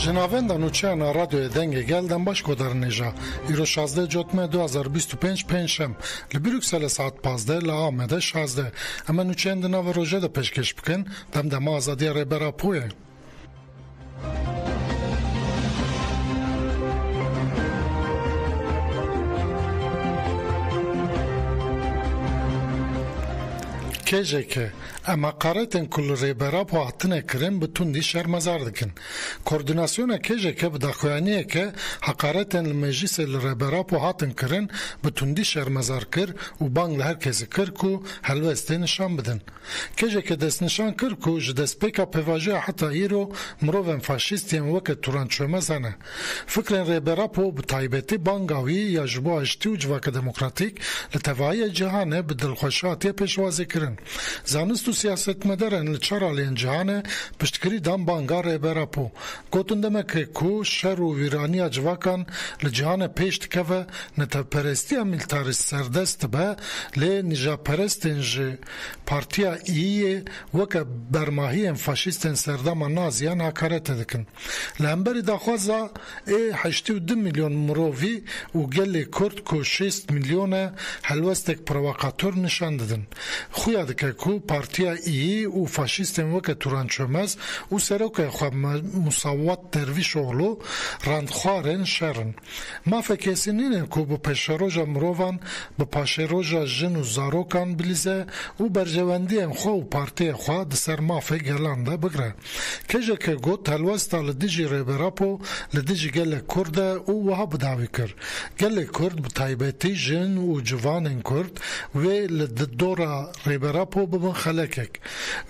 Jinavenda nûçeyana radyoyê dengê gel dembaş kodarînêja îro 16 Cotmê 2025 pênçem li Brükselê saet 15 li Amedê 16. Em nûçeyên di nava rojê de pêşkêş bikin demdema azadiya rêbera Poyê. Kêjeke em haqaretên ku li rêbera po hatine kirin bi tundî şermezar dikin. Koordinasyona kêjeke bi daxuyaniyeke haqaretên li meclîsê li rêbera po hatin kirin bi tundî şermezar kir û bang li herkesî kir ku helwestê nişan bidin. Kêjeke destnîşan kir ku ji destpêka pêvajoya heta îro mirovên faşîstiyên weke Turan Çömez hene. Fikrên rêbera po bi taybetî banga wî ya ji bo aştî û civaka demokratîk li tevahiyê cîhanê bi dilxweşî hatiye pêşwazî kirin. Zanist û siyasetmedarên li çar aliyên cîhanê piştgirî dan banga rêbera po. Gotin demeke ku şer û vîraniya civakan li cîhanê pêş dikeve, netewperestiya militarîst serdest dibe, lê nîjaperestên ji Partiya İYİ weke bermahiyên faşîstên serdama Naziyan hakaretê dikin. Li hemberî daxwaza 82 milyon mirovî û gelê Kurd ku 6 milyona helwestek provokatör nişan didin. Xuya dike ku Partiya İYİ û faşîstên weke Turan Çömez û serokê xwe Musawwat Dervîşoğlu randxwarên şerin. Mafê kesînînên ku bi pêşeroja mirovan bi paşêroja jin û zarokan bilîze û berjewendiyên xwe û partiyê xwe di ser mafê gelan de bigire. Kêjeke got helwesta li dijî rêbera po li dijî gelek Kurd e û wiha bidawî kir. Gelê Kurd bi taybetî jin û civanên Kurd wê li dora rêbera po bibin xelekek.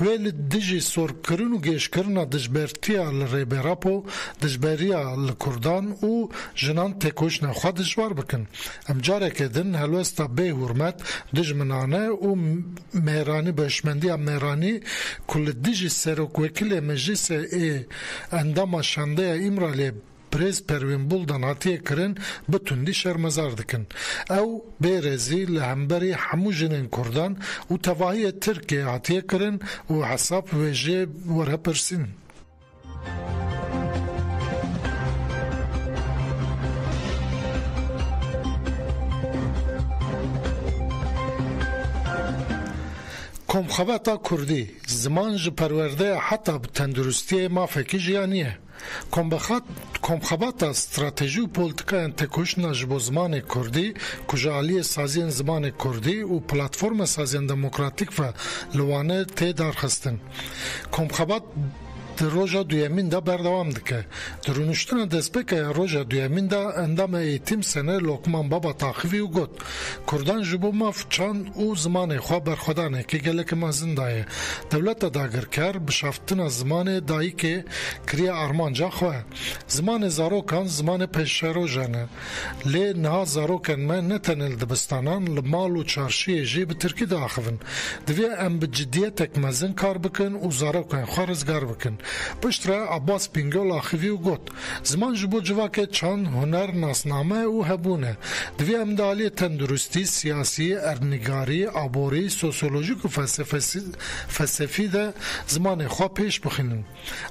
Wê li dijî sorkirin û gêşkirina dijbertiya li rêbera po dijberiya li Kurdan û jinan têkoşina xwe dijwar bikin. Em carekê din helwesta bêhurmet, dijminane û mêranî beşmendiya mêranî ku li dijî serokwekilê meclîsê endama şandeya İmralê Prez Pervin Buldan hatiye kirin bi tundî şermezar dikin. Ew bêrezî li hemberî hemû jinên Kurdan û tevahiyê Tirkiye hatiye kirin û hesab wê jê werhepirsîn. Komxebata Kurdî ziman ji perwerdeya heta bi tenduristiyê mafekî jiyaniye. Komxebata stratejî û polîtikayên têkoşîna ji bo zimanê Kurdî ku ji aliyê saziyên zimanê Kurdî û platforma saziyên demokratîk ve li wane tê darxistin. Komxebat di roja duyemîn de berdewam dike. Di rûniştina destpêkaya roja duyemîn de endama eğitim sene Lokman Baba taxivî û got Kurdan ji bo mav çand û zimanê xwe berxwedanekî gelekî mezin daye. Dewleta dagirker bi şaftina zimanê dayîkê kiriye armanca xwe. Zimanê zarokan zimanê pêşerojan e. Lê niha zarokên me ne tenê li dibistanan li mal û çarşiyê jî bi tirkî de axivin. Divê em bi ciddiyetek mezin kar bikin û zarokên xwe rizgar bikin. Piştre Abbas Pingol axivî û got ziman ji bo civakê çand, huner, nasname û hebûne. Divê em di aliyê tenduristî, siyasî, erdnigarî, aborî, sosyolojik û felsefî de zimanê xwe pêş bixînin.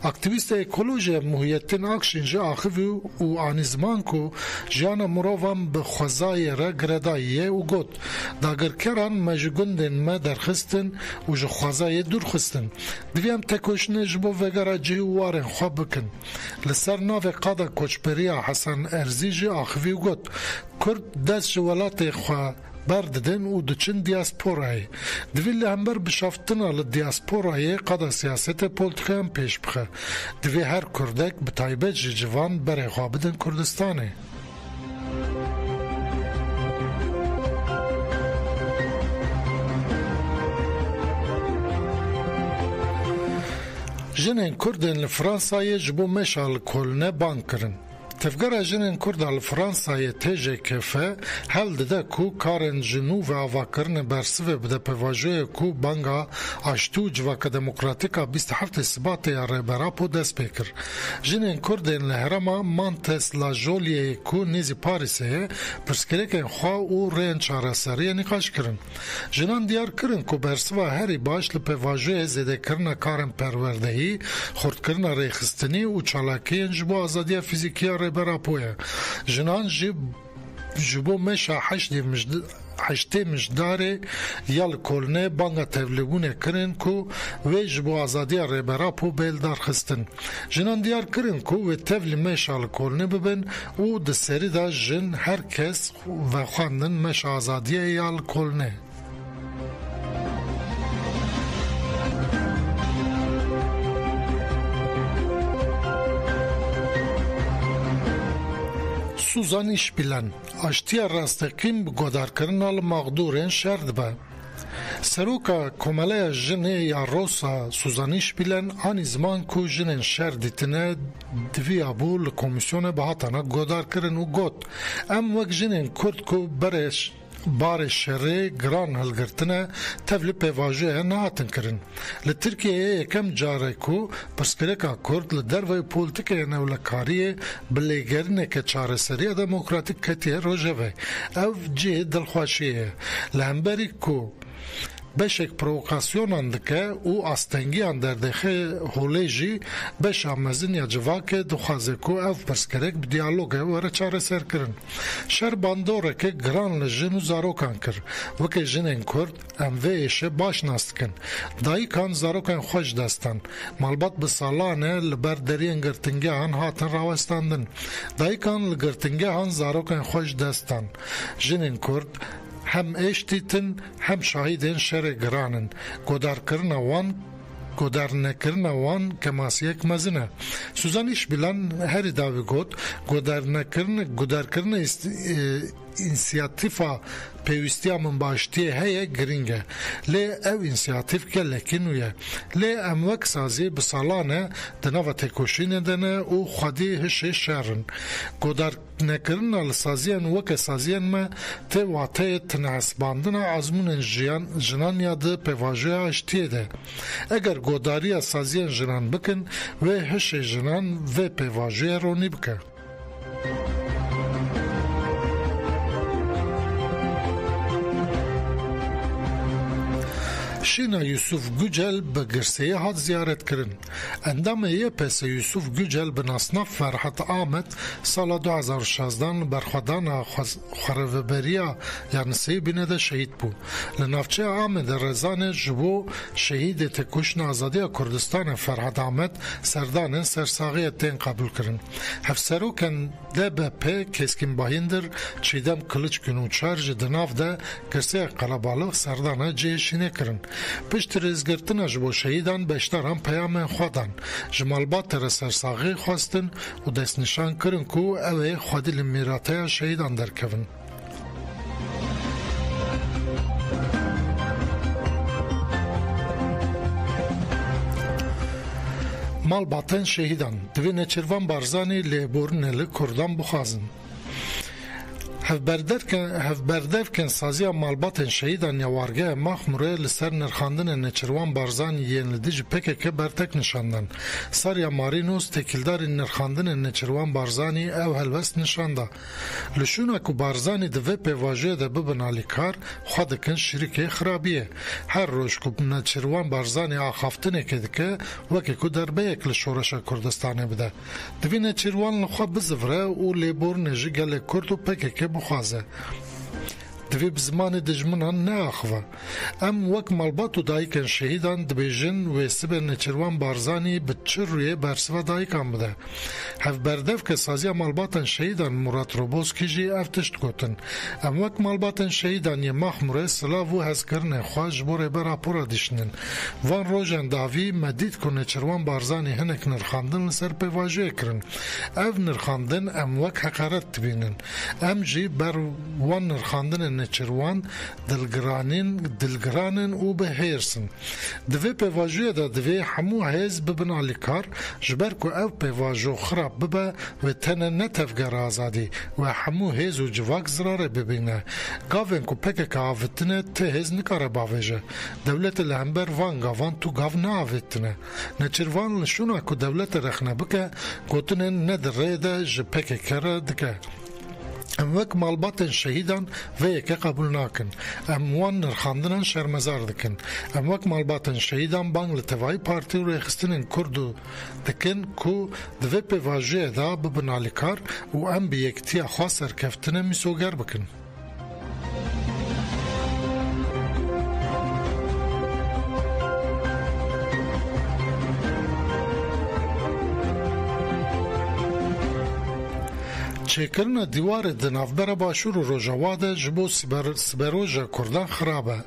Aktivîsta ekolojiya Muhiyettin Akşin jî axivî û anî ziman ku jiyana mirovan bi xwezayê re giredayî û got dagirkeran me ji gundên me derxistin û ji xwezayê dûrxistin. Divê em têkoşînê ji bo vegera cihî û warên xwe bikin. Li ser navê qada koçberiya Hesan Erzî jî axivî û got Kurd dest ji welatê xwe berdidin û diçin diasporayê. Divê li hember bişaftina li diasporayê qada siyasetê polîtikayan pêş bixe. Divê her Kurdek bi taybet ji civan berê xwe bidin Kurdistanê. Jinên Kurdên li Fransayê ji bo meşa li koline bang kirin. Tevgera jinên Kurd li Fransayê têjê kefe hewl dide ku karên ji nû ve avakirine bersivê bide pêvajoyê ku banga aştî û civaka demokratîk a 27 Sibatê ya Rêberapû dest pê kir. Jinên Kurdên li herêma Mantes la Jolieyê ku nêzî Parîsê ye pirsgirêkên xwe û rêyên çareseriyê nîqaş kirin. Jinan diyar kirin ku bersiva herî baş li pêvajoyê zêdekirina karên perwerdehî, xurtkirina rêxistinî û çalakiyên ji bo azadiya fîzîkî ya Rêberapû ye. Jinan ji bo meşa heştê mijdarê ya li Kolnê banga tevlîbûnê kirin ku wê ji bo azadiya Rêberapû bêldar xistin. Jinan diyar kirin ku wê tevlî meşa li Kolnê bibin û di serî de jin her kes vexwandin meşa azadiyê ya li Kolnê. Suzan İşbilen, aştiya rastekîn bi godarkirina li maqdûrên şer dibe. Seroka Komeleya Jinê ya Rosa Suzan İşbilen anî ziman ku jinên şer dîtine diviya bû li komisyona bihatana godarkirin û got em wek jinên Kurd ku barê şerê giran hilgirtine tevlî pêvajoya nehatin kirin. Li Tirkiyeyê yekem carê ku pirsgirêka Kurd li derveyê polîtîkaya newlekariyê bi lêgerineke çareseriya demokratîk ketiye rojevê. Ev cihê dilxweşî ye. Li hemberî ku beşek provokasyonan dike û astengiyan derdexe holê jî beşa mezin ya civakê dixwaze ku ev pirsgirêk bi diyalogê were çareser kirin. Şer bandoreke giran li jin û zarokan kir. Wekî jinên Kurd em vê êşe baş nas dikin. Dayikan zarokên xwe ji destan. Malbat bi salan e li ber deriyên girtingehan hatin rawestandin. Dayikan li girtingehan zarokên xwe ji destan. Jinên Kurd hem eş dîtin hem şahidên şerê giranin. Godarnekirina wan kemasiyek mezin e. Suzan İşbilen herî davî got godarkirina însiyatîfa pêwîstiya minbaştiyê heye giring e. Lê ev însiyatîf gelekî nû ye. Lê em wek sazî bi salan e di nava têkoşînê de ne û xwedî hişê şerin. Godarnekirina li saziyên weke saziyên me tê wateyê tinehesbandina azmûnên jinan ya di pêvajoya aştiyê de. Eger godariya saziyên jinan bikin wê hişê jinan vê pêvajoyê ronî bike. Şîna Yusuf Gücel bi Girseyê hat ziyaret kirin. Endamê YPS Yusuf Gücel bi nasnaf Ferhat Ahmet sala 2016 li berxwedana xwereveberiya ya Nisêbînê de şehîd bû. Li navçeya Amedê Rezanê ji bo şehîdê têkoşîna azadiya Kurdistanê Ferhat Ahmet serdanên sersaxiyê tên qabûl kirin. Hevserokên DBP Keskînbahîndir Çîdem Kılıç Günûçar ji di nav de Girseyê Qelebalix serdana cihêşînê kirin. Pişt rêzgirtina ji bo şehîdan beşdaran peyamên xwe dan. Ji malbatê re sersaxî xwestin û destnîşan kirin ku ew ê xwedî li mîrateya şehîdan derkevin. Malbatên şehîdan divê Nêçîrvan Barzanî lêborînê li Kurdan bixwazin. Hevberdevkên saziya malbatên şehîdan ya Wargeha Maxmûrê li ser nirxandinên Nêçîrvan Barzanî yên li dijî PKK bertek nişandan. Sarya Marînos têkildarên nirxandinên Nêçîrvan Barzanî ew helbest nişanda. Li şûna ku Barzanî di vê pêvajoyê de bibin alîkar, xwe dikin şîrikê xirabiyê. Her roj ku Nêçîrvan Barzanî axaftinekê dike, wekî ku derbeyek li şoreşa Kurdistanê bide. Divê Nêçîrvan li xwe bizivre û lêborînê jî gelek Kurd û PKK bixwaze. Divê bi zimanê dijminan neaxive. Em wek malbat û dayikên şehîdan dibêjin wê sibê Nêçîrvan Barzanî bi çi rûyê bersiva dayikan bide. Hevberdevke saziya malbatên şehîdan Murat Roboskî jî ev tişt gotin. Em wek malbatên şehîdan yê Maxmûrê silav û hezkirinê xwe ji bo rêberapora dişinin. Van rojên davî me dît ku Nêçîrvan Barzanî hinek nirxandin li ser pêvajoyê kirin. Ev nirxandin em wek heqaret dibînin. Em jî ber wan nirxandinên نچروان دلگرانن و بهیرسن دوی پیواجوی دا دوی همو هز ببن آلیکار جبر کو او پیواجو خراب ببه و تنه نتفگر آزادی و همو هز و جواک زراره ببینه گاوین کو پکه که آوتنه ته هز نکاره باویجه دولت لهمبر وان گاوان تو گاو نه آوتنه نچروان لشونه کو دولت رخنه بکه گوتنه ندر ریده جپکه کره دکه ام وک مالباتن شهیدان و یکی قبول ناکن ام وان نرخاندنان شرمزار دکن ام وک مالباتن شهیدان بانگ لتوایی پارتی و ریخستنین کردو دکن کو دوی پیواجه دا ببنالیکار و ام بی یکتی خواست سرکفتنه میسوگر بکن چکرنا دیوار دنافبر باشور و روژاواده جبو سبروژا کردان خرابه.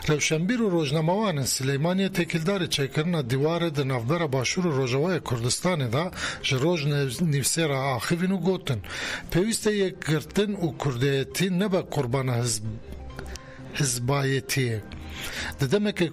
روشنبیر و روزنامه‌وان سلیمانی تکیلدار چکرنا دیوار دنافبر باشور و روژاوای کردستان دا جروج نفسیر آخیوین و گوتن. پیوسته یک گرتن و کردیتی نبا قربان حزبایتیه. ددمه که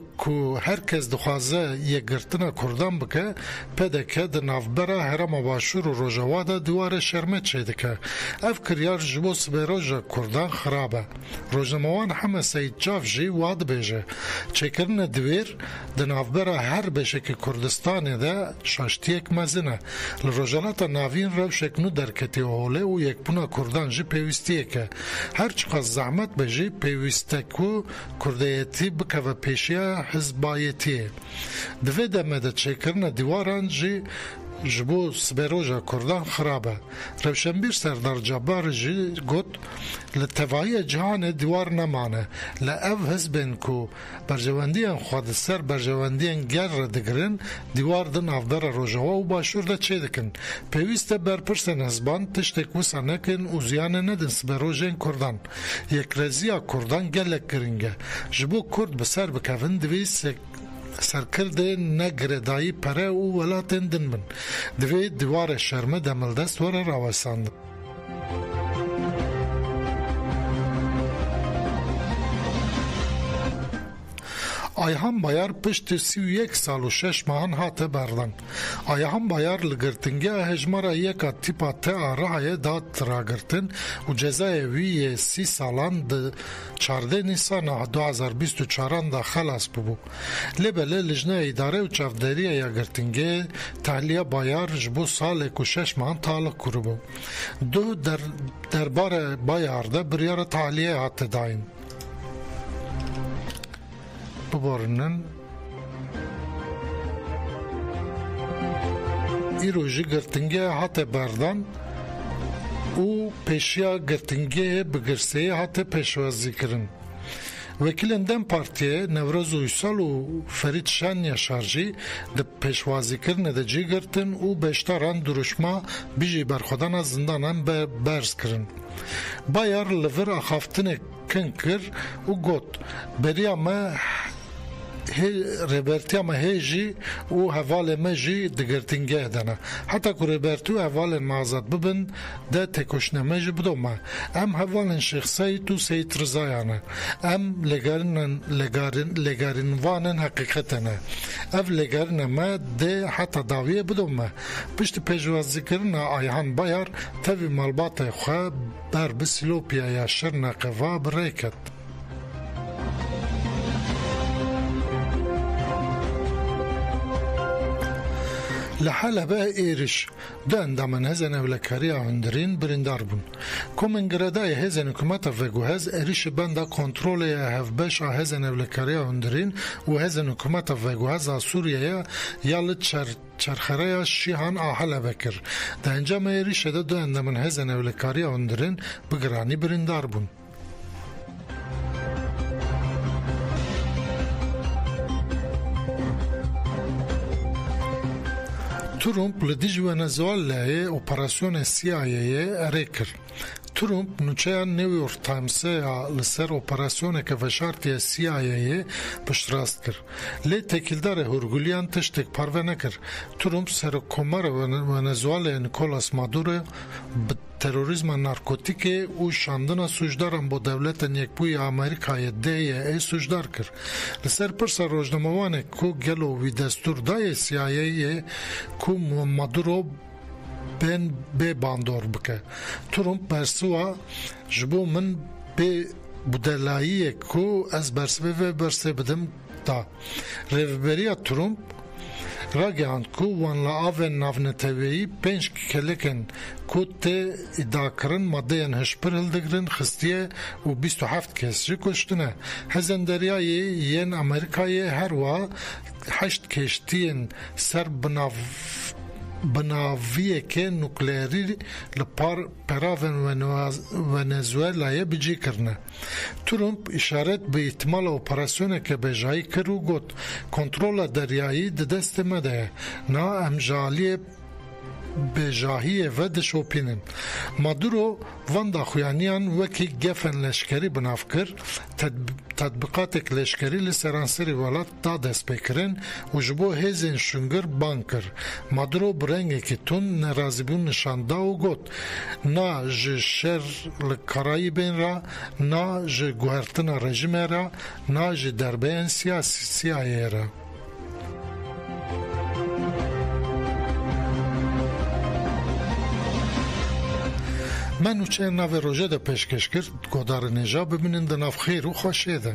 هر کس دخوازه یک گرتنا کردان بکه پیده که در نافبره هرم باشور و روژاواده دیوار شرمه چیده که اف کریار جبو سبیروژا کردان خرابه روزنامه‌وان همه سید جاف جی واد بیجه چکرن دویر در نافبره هر بشه که کردستان ده شاشتیک مزنه لروژالات ناوین رو شکنو درکتی هوله و یک بنا کردان جی پیوستیه که هر چقدر زحمت بجی پیوسته که کردیتی بکه و پیشیا حزبایتیه دوی دمه چکرن دیواران جی جبو سبیروژا کردان خرابه روشنبیر سردار جبار جی گوت لتوایی جهان دیوار نمانه لأو حزبین کو برجواندیان خود سر برجواندیان گر دگرن دیوار دن افدار روژاوا و باشور ده چه دکن پیویست برپرسن حزبان تشتک وسا نکن و زیان ندن سبیروژین کردان یک رزیا کردان گلک گرنگه جبو کرد بسر بکوین دوی سرکرده نگردایی پره و ولاتن دن من دوی دیوار شرمه دملدست وره راوساند Ayhan Bayar piştî 31 sal û 6 mehan hate berdan. Ayhan Bayar li girtingeya hejmara yeka tîpa te a Rihayê da tiragirtin û cezayê wî yê 30 salan di 14 Nîsana 2024 da xelas bibû. Lêbelê Lijneya Îdare û Çavdêriya ya girtingeyê Tehliya Bayar ji bo salek û 6 mehan taliq kiribû. Du derbarê Bayar de biryara tahliyê hate dayîn. ببارنن ایروژی گرتنگه هاته بردان و پیشیا گرتنگه بگرسه هاته پیشوازی کرن وکیلن دم partiye Nevroz Uysal û Ferit Şen Yaşarjî di pêşwazîkirine de cî girtin û beşdaran duruşma bijî berxwedana zindanan berz kirin. Bayar li vir axaftinê kin kir û got beriya me ربرتیا ما هیجی و حوال ما جی دگرتینگه دانه حتی که ربرتو حوال مازاد ببن ده تکوشنه ما جی بدو ما ام حوال شخصی تو سید رضایانه ام لگارن وانن حقیقتنه اف لگارن ما ده حتی داویه بدو ما پشت پیجوازی کرن آیهان بایار تاوی مالبات خواه بر بسیلوپیا یا شرنا قوا بریکت لحاله به ایرش ده اندامن هزن اولکاریا هندرین بریندار بون. کومنگردای هزن حکومت وگو هز ایرش بنده کنترولی هفبش هزن اولکاریا هندرین و هزن حکومت وگو هز سوریه یالت چرخریا شیهان آحله بکر. ده انجام ایرش ده اندامن هزن اولکاریا هندرین بگرانی بریندار بون. Trump li dijî Venezuelayê operasyona CIA'yê erê kir. Trump nûçeya New York Times'e li ser operasyoneke veşartiya CIA'yê piştrast kir. Lê tekîldarê hûrgûliyan tiştek parve nekir. Trump serokkomara Venezuelayê Nicolas Maduro bi terorizma narkotîkê û şandina suçdaran bo devletên Yekbûyî Amerîkayê DYA suçdar kir. Li ser pirsa rojnamewanê ku gelo wî destûr dayê CIAyê ku Maduro bên bê bandor bike. Trump bersiva ji bo min bê budelayiyê ku ez bersivê vê bersê bidim da. Rêveberiya Trump ragihand ku wan li avên navneteweyî 5 kelekên ku tê îdiakirin maddeyên hişbir hildigirin xistiye û 27 kes jî kuştine. Hezên Deryayê yên Amerîkayê her wa 8 keştiyên ser binaviyeke nukleerî li peravên Venezuelayê bicî kirine. Trump işaret bi îhtimala operasyoneke bêjayî kir û got kontrola deryayî di destê me de ye. Na em ji aliyê bêjahiyê ve dişopînin. Maduro van daxuyaniyan wekî gefên leşkerî binav kir, tedbiqatek leşkerî li seranserê welat da destpêkirin û ji bo hêzên şûngir ban kir. Maduro bi rengekî tund nerazîbûn nişan da û got na ji şer li Karayîbên ra, na ji guhertina rejimê ra, na ji derbeyên siyasîyê ra. Me nûçeyên navê rojê de pêşkêş kir, godarên êja bibînin di nav xêr û xweşê de.